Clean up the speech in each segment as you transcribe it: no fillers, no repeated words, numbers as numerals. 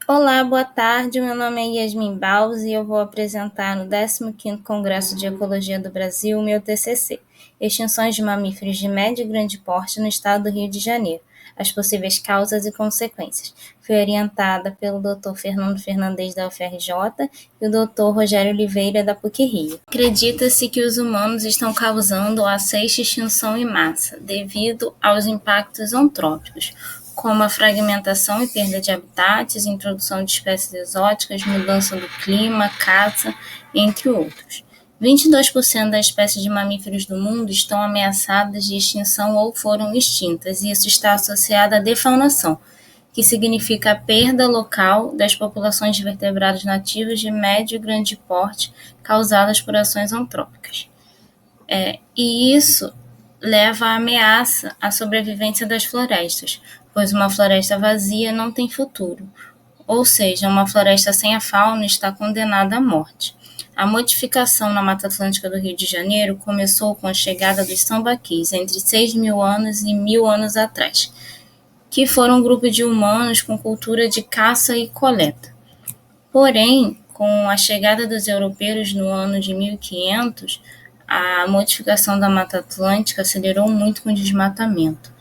Olá, boa tarde. Meu nome é Yasmin Baus e eu vou apresentar no 15º Congresso de Ecologia do Brasil o meu TCC, Extinções de mamíferos de médio e grande porte no estado do Rio de Janeiro, as possíveis causas e consequências. Fui orientada pelo Dr. Fernando Fernandes da UFRJ e o Dr. Rogério Oliveira da PUC-Rio. Acredita-se que os humanos estão causando a sexta extinção em massa, devido aos impactos antrópicos, como a fragmentação e perda de habitats, introdução de espécies exóticas, mudança do clima, caça, entre outros. 22% das espécies de mamíferos do mundo estão ameaçadas de extinção ou foram extintas, e isso está associado à defaunação, que significa a perda local das populações de vertebrados nativos de médio e grande porte causadas por ações antrópicas. E isso leva à ameaça à sobrevivência das florestas, pois uma floresta vazia não tem futuro, ou seja, uma floresta sem a fauna está condenada à morte. A modificação na Mata Atlântica do Rio de Janeiro começou com a chegada dos sambaquis entre 6.000 anos e 1.000 anos atrás, que foram um grupo de humanos com cultura de caça e coleta. Porém, com a chegada dos europeus no ano de 1500, a modificação da Mata Atlântica acelerou muito com o desmatamento,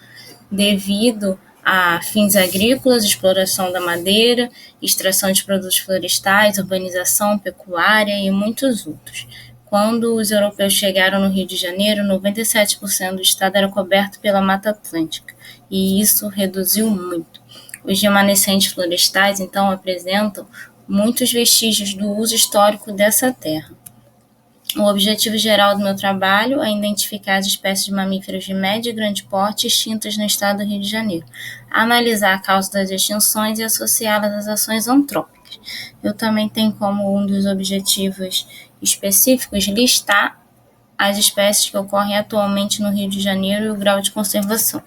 devido a fins agrícolas, exploração da madeira, extração de produtos florestais, urbanização, pecuária e muitos outros. Quando os europeus chegaram no Rio de Janeiro, 97% do estado era coberto pela Mata Atlântica, e isso reduziu muito. Os remanescentes florestais, então, apresentam muitos vestígios do uso histórico dessa terra. O objetivo geral do meu trabalho é identificar as espécies de mamíferos de médio e grande porte extintas no estado do Rio de Janeiro, analisar a causa das extinções e associá-las às ações antrópicas. Eu também tenho como um dos objetivos específicos listar as espécies que ocorrem atualmente no Rio de Janeiro e o grau de conservação.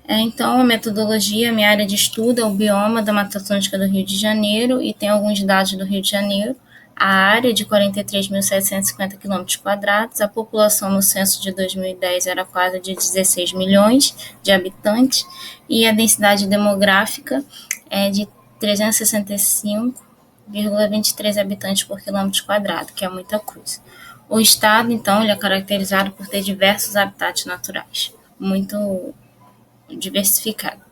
Então, a metodologia, minha área de estudo é o bioma da Mata Atlântica do Rio de Janeiro e tem alguns dados do Rio de Janeiro. A área de 43.750 km², a população no censo de 2010 era quase de 16 milhões de habitantes e a densidade demográfica é de 365,23 habitantes por quilômetro quadrado, que é muita coisa. O estado, então, ele é caracterizado por ter diversos habitats naturais, muito diversificado.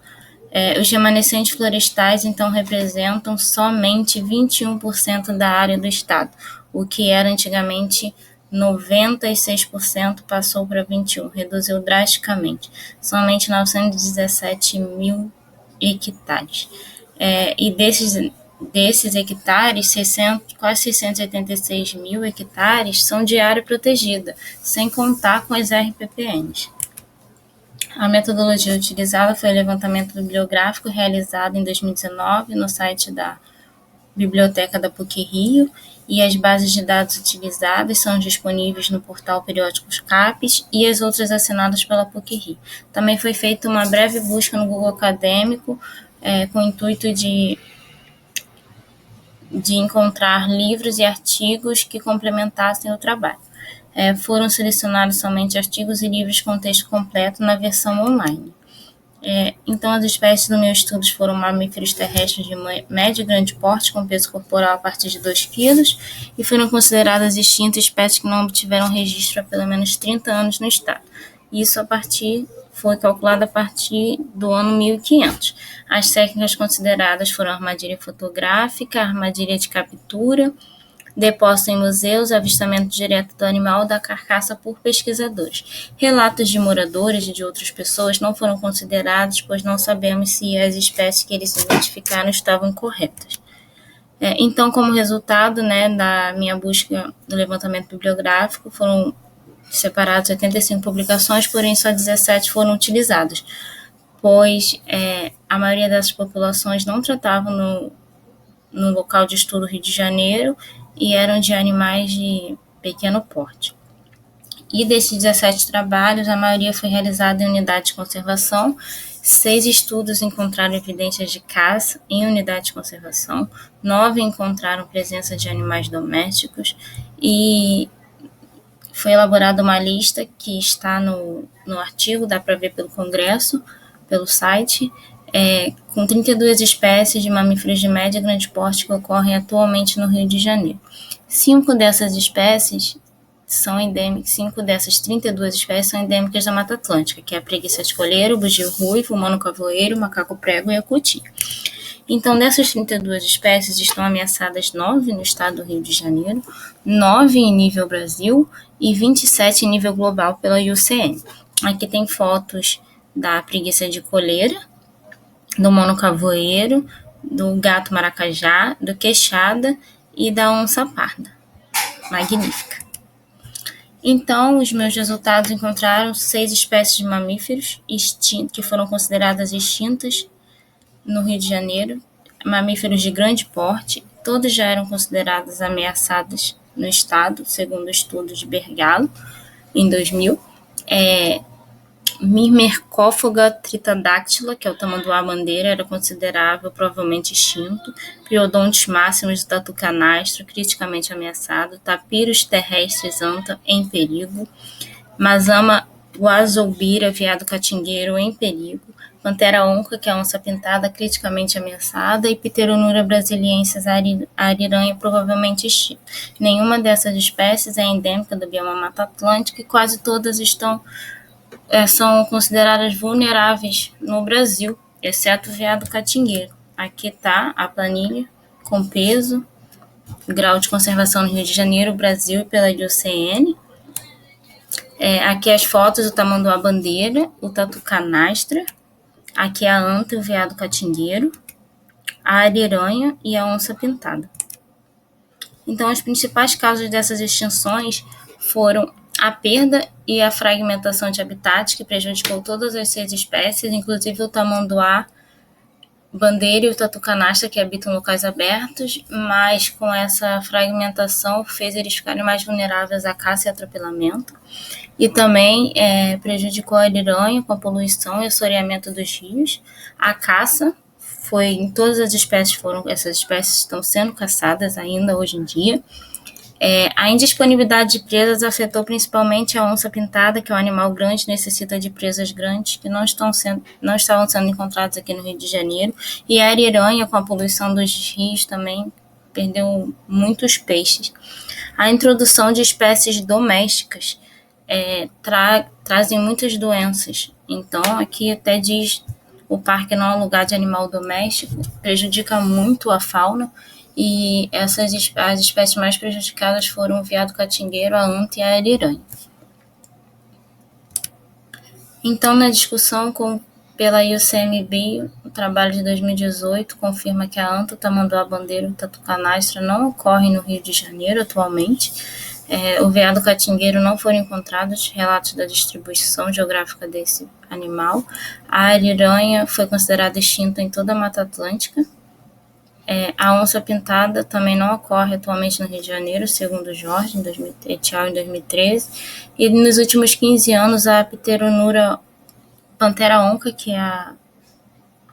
Os remanescentes florestais, então, representam somente 21% da área do estado, o que era antigamente 96%, passou para 21%, reduziu drasticamente, somente 917 mil hectares. E desses hectares, quase 686 mil hectares são de área protegida, sem contar com as RPPNs. A metodologia utilizada foi o levantamento bibliográfico realizado em 2019 no site da Biblioteca da PUC-Rio, e as bases de dados utilizadas são disponíveis no portal Periódicos CAPES e as outras assinadas pela PUC-Rio. Também foi feita uma breve busca no Google Acadêmico com o intuito de encontrar livros e artigos que complementassem o trabalho. Foram selecionados somente artigos e livros com texto completo na versão online. Então, as espécies do meu estudo foram mamíferos terrestres de médio e grande porte, com peso corporal a partir de 2 quilos, e foram consideradas extintas espécies que não obtiveram registro há pelo menos 30 anos no estado. Isso foi calculado a partir do ano 1500. As técnicas consideradas foram a armadilha fotográfica, a armadilha de captura, depósito em museus, avistamento direto do animal ou da carcaça por pesquisadores. Relatos de moradores e de outras pessoas não foram considerados, pois não sabemos se as espécies que eles identificaram estavam corretas. Então, como resultado da minha busca do levantamento bibliográfico, foram separadas 85 publicações, porém só 17 foram utilizadas, pois a maioria dessas populações não tratavam no local de estudo Rio de Janeiro e eram de animais de pequeno porte. E desses 17 trabalhos, a maioria foi realizada em unidade de conservação. 6 estudos encontraram evidências de caça em unidade de conservação, 9 encontraram presença de animais domésticos, e foi elaborada uma lista que está no artigo, dá para ver pelo Congresso, pelo site, com 32 espécies de mamíferos de médio e grande porte que ocorrem atualmente no Rio de Janeiro. 5 dessas espécies são endêmicas, 5 dessas 32 espécies são endêmicas da Mata Atlântica, que é a preguiça de coleiro, o bugio ruivo, o mono-cavoeiro, o macaco-prego e a cutia. Então, dessas 32 espécies, estão ameaçadas 9 no estado do Rio de Janeiro, 9 em nível Brasil e 27 em nível global pela IUCN. Aqui tem fotos da preguiça de coleira, do mono-cavoeiro, do gato maracajá, do queixada e da onça parda. Magnífica. Então, os meus resultados encontraram 6 espécies de mamíferos que foram consideradas extintas no Rio de Janeiro, mamíferos de grande porte, todos já eram considerados ameaçados no estado, segundo o estudo de Bergalo, em 2000. Myrmecófaga tritadactyla, que é o tamanduá-bandeira, era considerável, provavelmente extinto. Priodontes máximos do tatu-canastro, criticamente ameaçado. Tapirus terrestres anta, em perigo. Masama guazoubira, veado catingueiro, em perigo. Pantera onca, que é a onça pintada, criticamente ameaçada. E Pteronura brasiliensis, ariranha, provavelmente extinta. Nenhuma dessas espécies é endêmica do bioma Mata Atlântica e quase todas são consideradas vulneráveis no Brasil, exceto o veado catingueiro. Aqui está a planilha com peso, grau de conservação no Rio de Janeiro, Brasil e pela IUCN. Aqui as fotos do tamanduá-bandeira, o tatu-canastra, aqui a anta e o veado catingueiro, a ariranha e a onça pintada. Então, as principais causas dessas extinções foram a perda e a fragmentação de habitat, que prejudicou todas as 6 espécies, inclusive o tamanduá-bandeira e o tatu-canastra, que habitam locais abertos, mas com essa fragmentação fez eles ficarem mais vulneráveis à caça e atropelamento. E também prejudicou a ariranha com a poluição e assoreamento dos rios. A caça foi em todas as espécies, essas espécies estão sendo caçadas ainda hoje em dia. A indisponibilidade de presas afetou principalmente a onça pintada, que é um animal grande, necessita de presas grandes, que não estavam sendo encontradas aqui no Rio de Janeiro, e a ariranha, com a poluição dos rios, também perdeu muitos peixes. A introdução de espécies domésticas trazem muitas doenças. Então, aqui até diz, o parque não é um lugar de animal doméstico, prejudica muito a fauna, e as espécies mais prejudicadas foram o veado catingueiro, a anta e a ariranha. Então, na discussão pela IUCN-Bio, o trabalho de 2018 confirma que a anta, o tamanduá-bandeira e o tatu-canastra não ocorrem no Rio de Janeiro atualmente. O veado catingueiro não foram encontrados relatos da distribuição geográfica desse animal. A ariranha foi considerada extinta em toda a Mata Atlântica. A onça pintada também não ocorre atualmente no Rio de Janeiro, segundo Jorge et al. Em 2013. E nos últimos 15 anos, a Pteronura pantera onca, que é a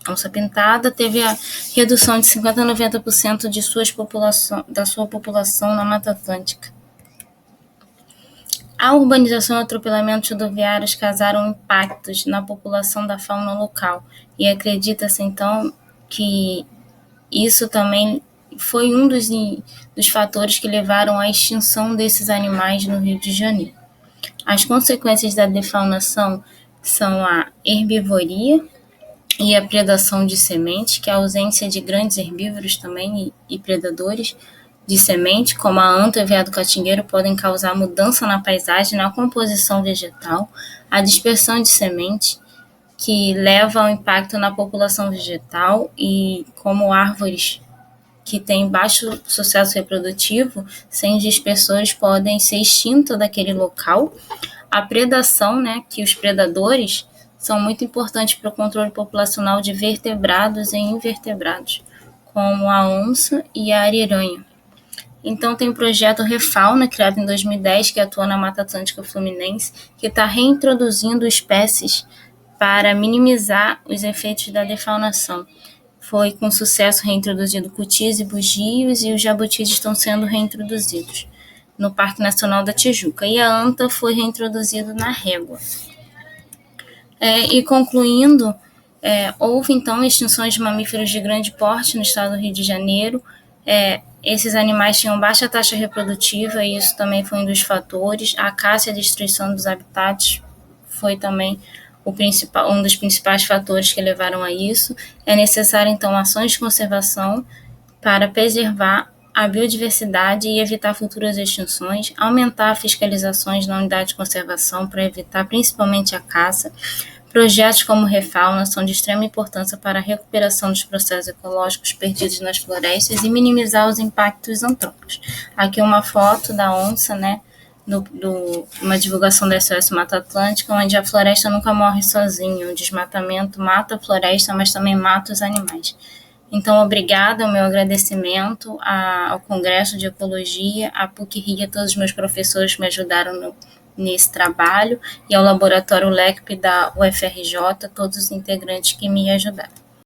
onça pintada, teve a redução de 50% a 90% da sua população na Mata Atlântica. A urbanização e atropelamentos rodoviários causaram impactos na população da fauna local, e acredita-se, então, que isso também foi um dos fatores que levaram à extinção desses animais no Rio de Janeiro. As consequências da defaunação são a herbivoria e a predação de semente, que é a ausência de grandes herbívoros também e predadores de semente, como a anta e o veado catingueiro, podem causar mudança na paisagem, na composição vegetal, a dispersão de semente, que leva ao impacto na população vegetal, e como árvores que têm baixo sucesso reprodutivo, sem dispersores, podem ser extintas daquele local. A predação, que os predadores são muito importantes para o controle populacional de vertebrados e invertebrados, como a onça e a ariranha. Então, tem o projeto Refauna, criado em 2010, que atua na Mata Atlântica Fluminense, que está reintroduzindo espécies para minimizar os efeitos da defaunação. Foi com sucesso reintroduzido cutis e bugios, e os jabutis estão sendo reintroduzidos no Parque Nacional da Tijuca. E a anta foi reintroduzida na régua. E concluindo, Houve, então, extinções de mamíferos de grande porte no estado do Rio de Janeiro. Esses animais tinham baixa taxa reprodutiva e isso também foi um dos fatores. A caça e a destruição dos habitats foi também um dos principais fatores que levaram a isso. É necessário, então, ações de conservação para preservar a biodiversidade e evitar futuras extinções, aumentar fiscalizações na unidade de conservação para evitar principalmente a caça. Projetos como Refauna são de extrema importância para a recuperação dos processos ecológicos perdidos nas florestas e minimizar os impactos antrópicos. Aqui uma foto da onça, né, uma divulgação da SOS Mata Atlântica, onde a floresta nunca morre sozinha. O desmatamento mata a floresta, mas também mata os animais. Então, obrigada, o meu agradecimento ao Congresso de Ecologia, à PUC-Rio e a todos os meus professores que me ajudaram nesse trabalho, e ao Laboratório LECP da UFRJ, todos os integrantes que me ajudaram.